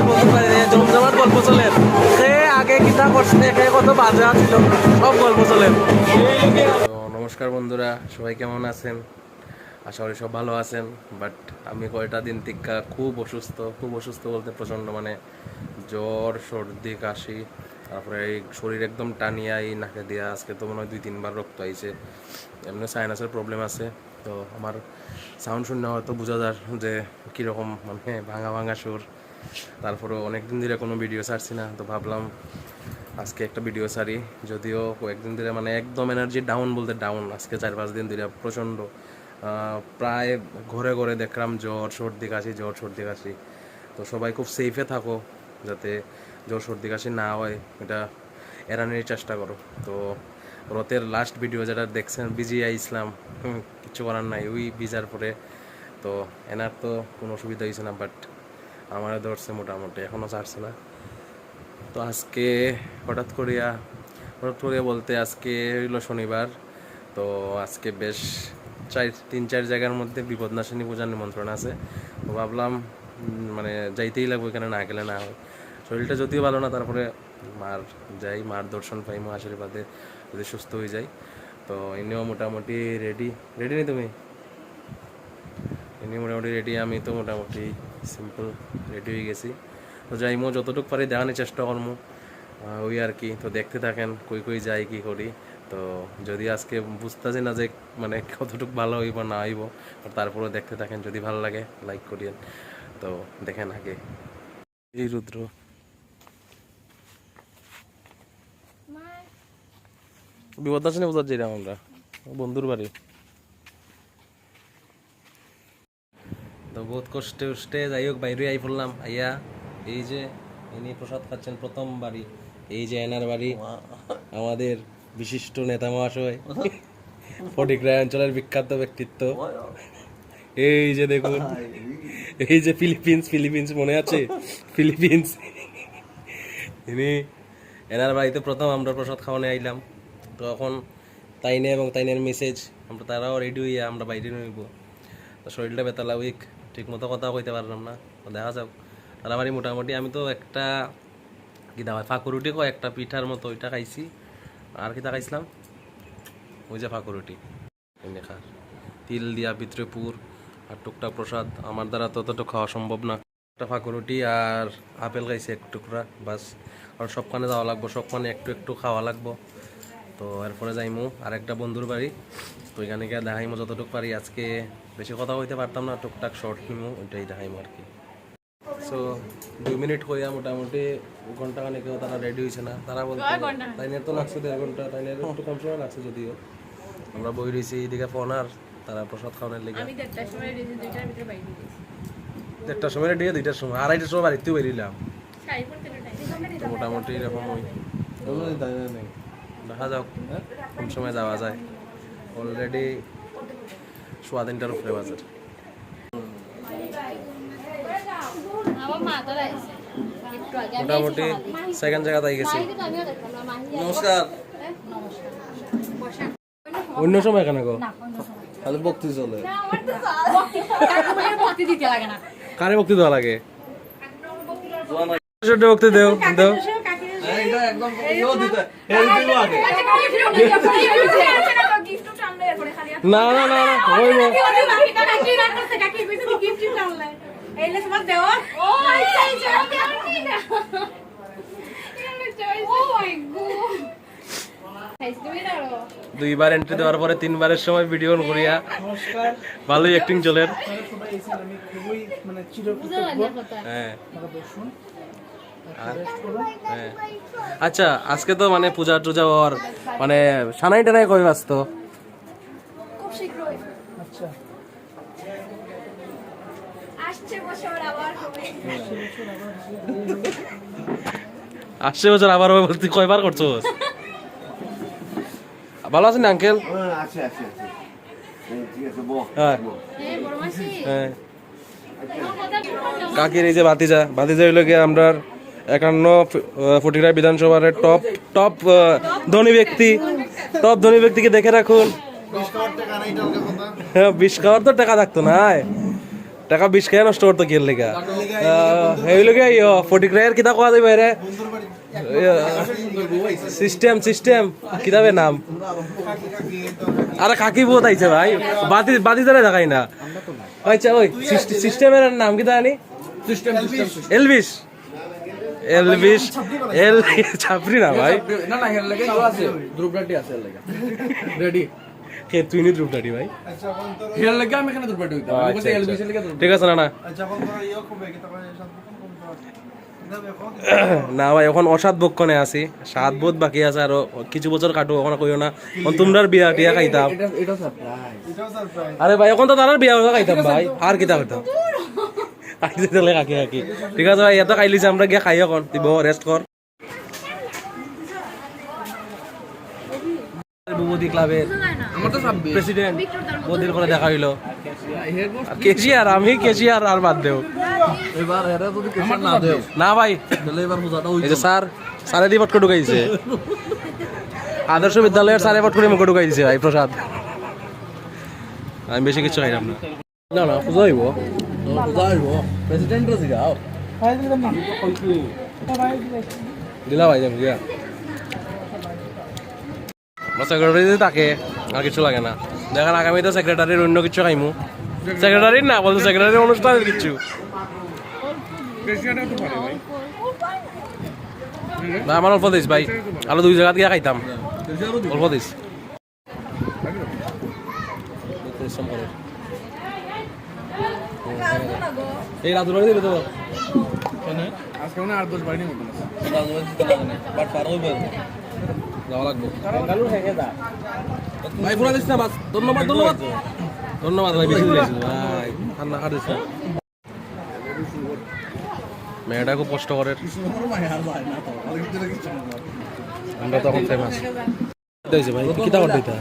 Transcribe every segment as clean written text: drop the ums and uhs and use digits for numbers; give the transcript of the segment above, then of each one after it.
বন্ধু বাড়ি জমজমাট গল্প চলেন সে আগে কিতা করছে কত বাজে আছিল সব গল্প চলেন। নমস্কার বন্ধুরা, সবাই কেমন আছেন? আশা করি সব ভালো আছেন। বাট আমি কয়টা দিন থেকে খুব অসুস্থ বলতে প্রচণ্ড, মানে জ্বর, সর্দি, কাশি, তারপরে এই শরীর একদম টানিয়া এই নাকে দিয়া আজকে তো মনে হয় 2-3 বার রক্ত আইছে। এমনি সাইনাসের প্রবলেম আছে, তো আমার সাউন্ড শুনে হয়তো বোঝা যায় যে কীরকম, মানে ভাঙা ভাঙা সুর। তারপরেও অনেকদিন ধরে কোনো ভিডিও ছাড়ছি না, তো ভাবলাম আজকে একটা ভিডিও ছাড়ি। যদিও কয়েকদিন ধরে মানে একদম এনার্জি ডাউন বলতে ডাউন, আজকে 4-5 দিন ধরে প্রচণ্ড, প্রায় ঘরে ঘরে দেখলাম জ্বর সর্দি কাশি। তো সবাই খুব সেফে থাকো, যাতে জ্বর সর্দি কাশি না হয়, এটা এড়ানোর চেষ্টা করো। তো রথের লাস্ট ভিডিও যেটা দেখছেন বিজিআই ইসলাম, কিছু করার নাই, ওই বিজার পরে তো এনার তো কোনো অসুবিধা হয়েছে না, বাট আমারও ধরছে মোটামুটি, এখনও ছাড়ছে না। তো আজকে হঠাৎ করিয়া বলতে আজকে হইল শনিবার, তো আজকে বেশ 3-4 জায়গার মধ্যে বিপদনাশিনী পূজার নিমন্ত্রণ আছে। তো ভাবলাম মানে যাইতেই লাগবে, এখানে না গেলে না হয়। শরীরটা যদিও ভালো না, তারপরে মার দর্শন পাই, মা আশীর্বাদে যদি সুস্থ হয়ে যাই। তো এনেও মোটামুটি রেডি নেই তুমি? এনে মোটামুটি রেডি, আমি তো মোটামুটি সিম্পল রেডি হয়ে গেছি। তো যাইমো যতটুকু পারি দেখানোর চেষ্টা করবো, ওই আর কি। তো দেখতে থাকেন কই যাই কি করি। তো যদি আজকে বুঝতেছি না যে মানে কতটুকু ভালো হইব না হইব, তারপরেও দেখতে থাকেন, যদি ভালো লাগে লাইক করিয়েন। তো দেখেন আগে এই রুদ্র বিপদাসনে বোঝার যেরাম আমরা বন্ধুর বাড়ি। তো বহুত কষ্টে যাই হোক বাইরে আই পড়লাম, আইয়া এই যে ইনি প্রসাদ খাচ্ছেন প্রথম বাড়ি, এই যে এনার বাড়ি, আমাদের বিশিষ্ট নেতা মহাশয়, ফটিকরায় অঞ্চলের বিখ্যাত ব্যক্তিত্ব। এই যে দেখুন, এই যে ফিলিপিন্স মনে আছে? ফিলিপিন্স ইনি, এনার বাড়িতে প্রথম আমরা প্রসাদ খাওয়ানো আইলাম। তো এখন তাইনে এবং তাইনের মেসেজ আমরা তারাও রেডি হইয়া আমরা বাইরে নইব। তো শরীরটা বেতালা উইক, ঠিক মতো কথা কইতে পারলাম না। তো দেখা যাক, তারা বাড়ি মোটামুটি আমি তো একটা কি দাওয়া ফাঁকুরুটি একটা পিঠার মতো ওইটা খাইছি, আর কিটা খাইছিলাম ওই যে ফাঁকুরুটি খার তিল দিয়া ভিতরে পুর আর টুকটাক প্রসাদ। আমার দ্বারা ততটুকু খাওয়া সম্ভব না। একটা ফাঁকুরুটি আর আপেল খাইছি এক টুকরা বাস। আর সবখানে যাওয়া লাগবো, সবখানে একটু খাওয়া লাগবো। তো এরপরে যাইমু আর একটা বন্ধুর বাড়ি, তো এখানে গিয়ে দেখাইমু যতটুকু পারি। আজকে বেশি কথা হইতে পারতাম না, টুকটাক শর্ট নিমু, ওইটাই দেখাইমু আর কি। সো 2 মিনিট হইয়া মোটামুটি ঘন্টা খানেকেও তারা রেডি হয়েছে না। তারা বলতে তাইনের তো লাগছে 1.5 ঘন্টা, তাইনের একটু কম সময় লাগছে যদিও। আমরা বই রয়েছি এইদিকে ফোন, আর তারা প্রসাদ খাওয়ানোর লেগে 1:30টার সময় রেডি, 2:30টার সময় রেডি, 2:00টার সময় 2:30টার সময় বাড়িতেও বেরিলাম। মোটামুটি এরকম দেখা যাক কোন সময় যাওয়া যায়। অলরেডি 3:15টার উপরে বাজার। মোটামুটি সেকেন্ড জায়গা তাই গেছি। নমস্কার। অন্য সময় কেন গো? খালি বক্তি চলে। কারে বক্তি দেওয়া লাগে? বক্তি দেও দেও না না না দুইবার এন্ট্রি দেওয়ার পরে 3বারের সময় ভিডিও অন করিয়া ভালোই অ্যাক্টিং চলে। আচ্ছা, আজকে তো মানে পূজা টুজা ওর মানে সানাই টানাই কই ব্যস্ত? আসছে বছর আবার হবে বলতে কয়বার করছো? ভালো আছেন আঙ্কেল? হ্যাঁ, কাকির এই যে ভাতিজা হইল গিয়ে আমরা 51 ফটিকরায় বিধানসভার টপ ধনী ব্যক্তিকে দেখে রাখুন। 20 খাওয়ার তো টাকা থাকতো না, টাকা 20 খায় নষ্ট করতো কি লেগা এই লগে ফটিক রায়ের কিতা কোয়া যাবে রে সিস্টেম কিতাবের নাম আরে কাকি বহুত আইছে ভাই বাদি ধরে দেখাই না আচ্ছা ওই সিস্টেমের নাম কিতা জানি এলভিস ছাপরি না ভাই না না হের লাগে আছে দ্রুপডাটি আছে হের লাগে রেডি কে তুই নি দ্রুপডাটি ভাই হের লাগে আমি এখানে দ্রুপডাটি হইতাম আমি বলতে এলবিসি লাগে ঠিক আছে না না ভাই এখন অসাত বক্ষণে আছি 7 বোধ বাকি আছে আর কিছু বছর কাটো এখন কইও না তোমরার বিয়া টিয়া খাইতাম এটা সারপ্রাইজ আরে ভাই এখন তো তার বিয়া খাইতাম ভাই আর কিতা হইতাম আইছে তাহলে কাকি ঠিক আছে ভাই এত খাইলিছে আমরা গিয়ে খাই এখন তুই বউ রেস্ট কর বুবুদি ক্লাবের আমার তো 26 প্রেসিডেন্ট বদির করে দেখা হইলো কেশিয়ার আর বাদ দেও এবার এরা যদি কেশিয়ার না দেও না ভাই তাহলে এবার পূজাটা এই যে স্যারে দি পটকে ঢুকাইছে আদর্শ বিদ্যালয়ের স্যারে পটকে মুখে ঢুকাইছে ভাই প্রসাদ আমি বেশি কিছু খাইলাম না না পূজা হইব পূজা হইব প্রেসিডেন্ট রসি গাও দিলা ভাই যাবো গিয়া সেক্রেটারি তাকে আর কিছু লাগে না দেখার আগামীতে সেক্রেটারির অন্য কিছু খাইমু সেক্রেটারির না বলতো সেক্রেটারির অনুষ্ঠানের কিছু না আমার অল্প দিস ভাই আরো 2 জায়গা গিয়ে খাইতাম অল্প দিস এই রাত ধরে দিবে তো আজকে মনে 8-10 বাড়ি মতন আছে বাট পার হইবে যাওয়া লাগবে ভাই পুরা দিস না বাস ধন্যবাদ ভাই বেশি দিয়েছিস ভাই ঠান্ডা খাটিস না মেয়েটা খুব কষ্ট করে আমরা তখন ফেমাস দিয়েছে ভাই কিতা করতে এটা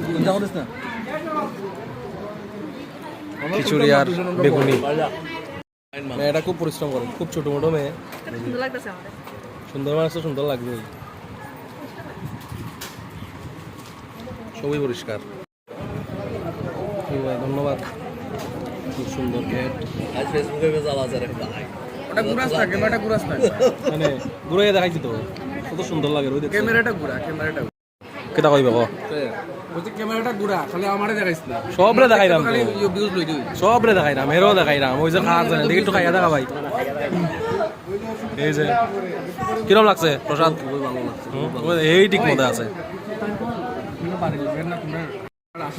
খিচুড়ি আর বেগুনি মেয়েটা খুব পরিশ্রম করে খুব ছোট মোটো মেয়ে সুন্দর মানুষ তো সুন্দর লাগবে সবই পরিষ্কার ধন্যবাদ খুব সুন্দর কেট আজ ফেসবুকে বেজাল আছে রে ভাই ওটা গুরাস না ক্যামেরাটা গুরাস না মানে ঘুরে দেখাইছি তো কত সুন্দর লাগে ওই দেখতে ক্যামেরাটা কেটা কইবা কো বলতে ক্যামেরাটা গুড়া খালি আমারে দেখাইছ না সবরে দেখাইলাম খালি ভিউজ লই দিই সবরে দেখাইলাম হেরো দেখাইলাম ওই যে খাওয়া জানে দেখি একটু খাইয়া দেখা ভাই এই যে কিরম লাগছে প্রসাদ এই ঠিক মতো আছে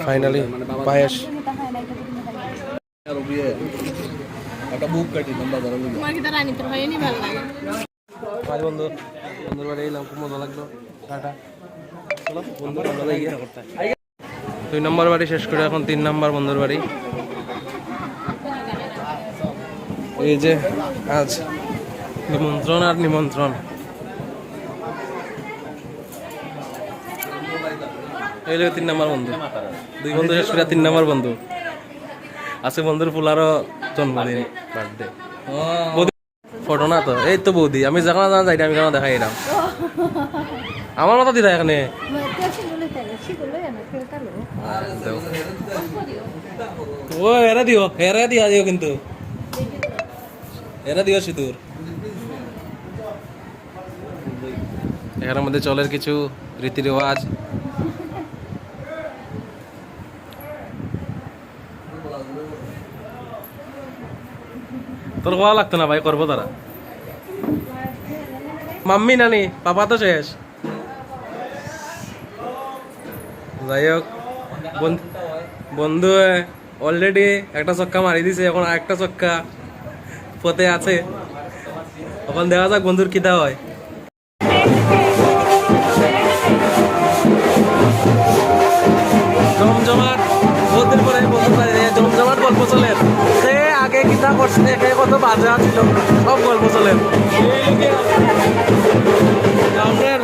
ফাইনালি পায়েস একটা বুক কাটি লম্বা ধরে লই তোমার কি তারা নিতে হয়নি ভালো লাগে ভাই বন্ধুর বাড়ি এলাম খুব মজা লাগলো টাটা চলো বন্ধুর বাড়ি গিয়ে 2 নম্বর বাড়ি শেষ করে এখন 3 নম্বর বন্ধুর বাড়ি এই যে আজ নিমন্ত্রণ এই লোক 3 নম্বর বন্ধু 2 বন্ধু শেষ করে 3 নম্বর বন্ধু আছে বন্ধুর ফুলারও জন্মদিন বার্থডে ফটো না তো এই তো বৌদি আমি যখন যাই আমি কেন দেখাই এলাম আমার মতো দিদা এখানে ও এরা দিও কিন্তু এরা দিও সিঁদুর এখানের মধ্যে চলের কিছু রীতি রেওয়াজ তোর হওয়া লাগতো না ভাই করবো তারা মাম্মি নানি পাপা তো শেষ যাই হোক বন্ধু অলরেডি একটা চক্কা মারি দিছে এখন আরেকটা চক্কা পথে আছে এখন দেখা যাক বন্ধুর কিতা হয় জমজমাট বহুদিন পরে জমজমাট গল্প চলে সে আগে কিতা করছে কত বাজে ছিল সব গল্প চলে আমাদের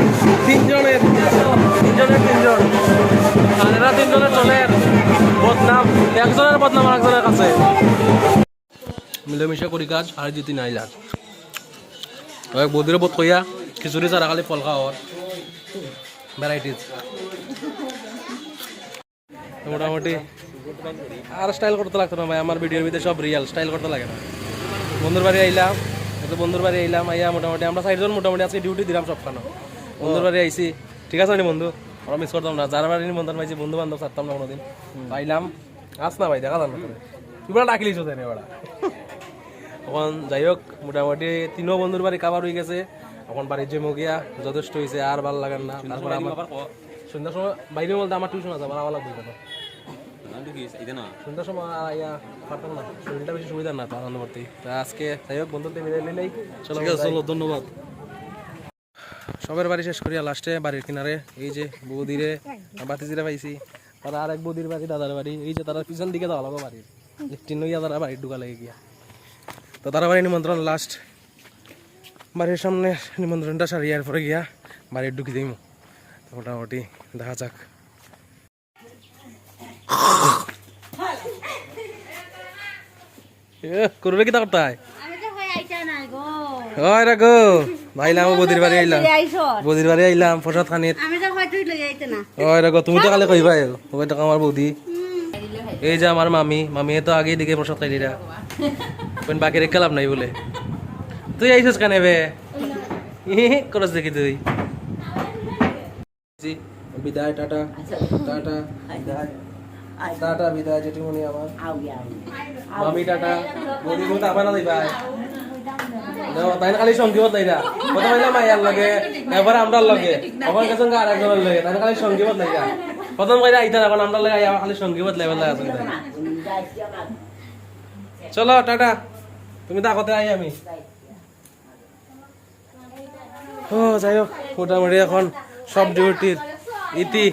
তিনজনের আর এরা 3 জনের চলে বদনাম একজনের বদনাম আরেকজনের কাছে মিলেমিশে করি কাজ আর জিতি নাই যাক বৌদিরে বোধ কইয়া খিচুড়ি চারা খালি ফল খাওয়ার ভ্যারাইটিস মোটামুটি আর স্টাইল করতে লাগতো না ভাই, আমার ভিডিওর ভিতরে সব রিয়েল, স্টাইল করতে লাগে না। বন্ধুর বাড়ি আইলাম, একটু বন্ধুর বাড়ি আইলাম, আইয়া মোটামুটি আমরা 4 জন মোটামুটি আজকে ডিউটি দিলাম সবখানে। বন্ধুর বাড়ি আইছি, ঠিক আছে নি বন্ধু, আমরা মিস করতাম না, যার বাড়ি নিমন্ত্রণ পাইছি বন্ধু বান্ধব ছাড়তাম না কোনোদিন। আইলাম, আস না ভাই, দেখা যান না তোরে, তুই বড় ডাকিলিস ওদের এবার। এখন যাই হোক, মোটামুটি 3 বন্ধুর বাড়ি কাবার হয়ে গেছে, এখন বাড়ির যে মগিয়া যথেষ্ট হয়েছে, আর ভালো লাগার না। তারপর আমার সন্ধ্যার সময় বাইরে বলতে আমার টিউশন আছে, আমার লাগবে কেন সন্ধ্যার সময় আর আইয়া পারতাম না, শরীরটা বেশি সুবিধা না তো আনন্দ করতে। তা আজকে যাই হোক বন্ধুদের বিদায় নিলেই চলো, ধন্যবাদ। সবের বাড়ি শেষ করিয়া লাস্টে বাড়ির কিনারে এই যে বৌদিরে বাতিজিরা পাইছি, তারা আরেক বৌদির বাড়ি, দাদার বাড়ি, এই যে তারা পিছন দিকে যাওয়া লাগো বাড়ির চিহ্নইয়া তারা বাড়ির ঢুকা লেগে গিয়া। তো তারা বাড়ি নিমন্ত্রণ লাস্ট, বাড়ির সামনে নিমন্ত্রণটা সারিয়ার পরে গিয়া বাড়ির ঢুকি দিই মোটামুটি, দেখা যাক। করবে কি তা করতে হয় ওই রাখো ভাইলাম, বৌদির বাড়ি আইলাম, বৌদির বাড়ি আইলাম প্রসাদ খানির। ওই রাখো, তুমি তো কালে কইবা ওই তো আমার বৌদি। এই যে আমার মামি, মামি তো আগেই দিকে প্রসাদ খাইলিরা, বাকি রেখে লাভ নাই বলে। তুই আইছিস কেন বে করস দেখি তুই। বিদায়, টাটা টাটা বিদায়, টাটা বিদায় জেঠিমণি আমার, মামি টাটা, বৌদি কিন্তু আবার না দিবা তাই খালি সঙ্গীবত নাই না, প্রথম হইলাম মাইয়ার লগে, এবার আমরা লগে, আমার কাছে আর একজনের লগে, তাই খালি সঙ্গীবত নাই না। প্রথম কইরা আইতা এখন আমরা লগে খালি সঙ্গীবত লেভেল আছে। চলো টাটা, তুমি তো আগতে আই আমি। ও যাই হোক, মোটামুটি এখন সব ডিউটির ইতি।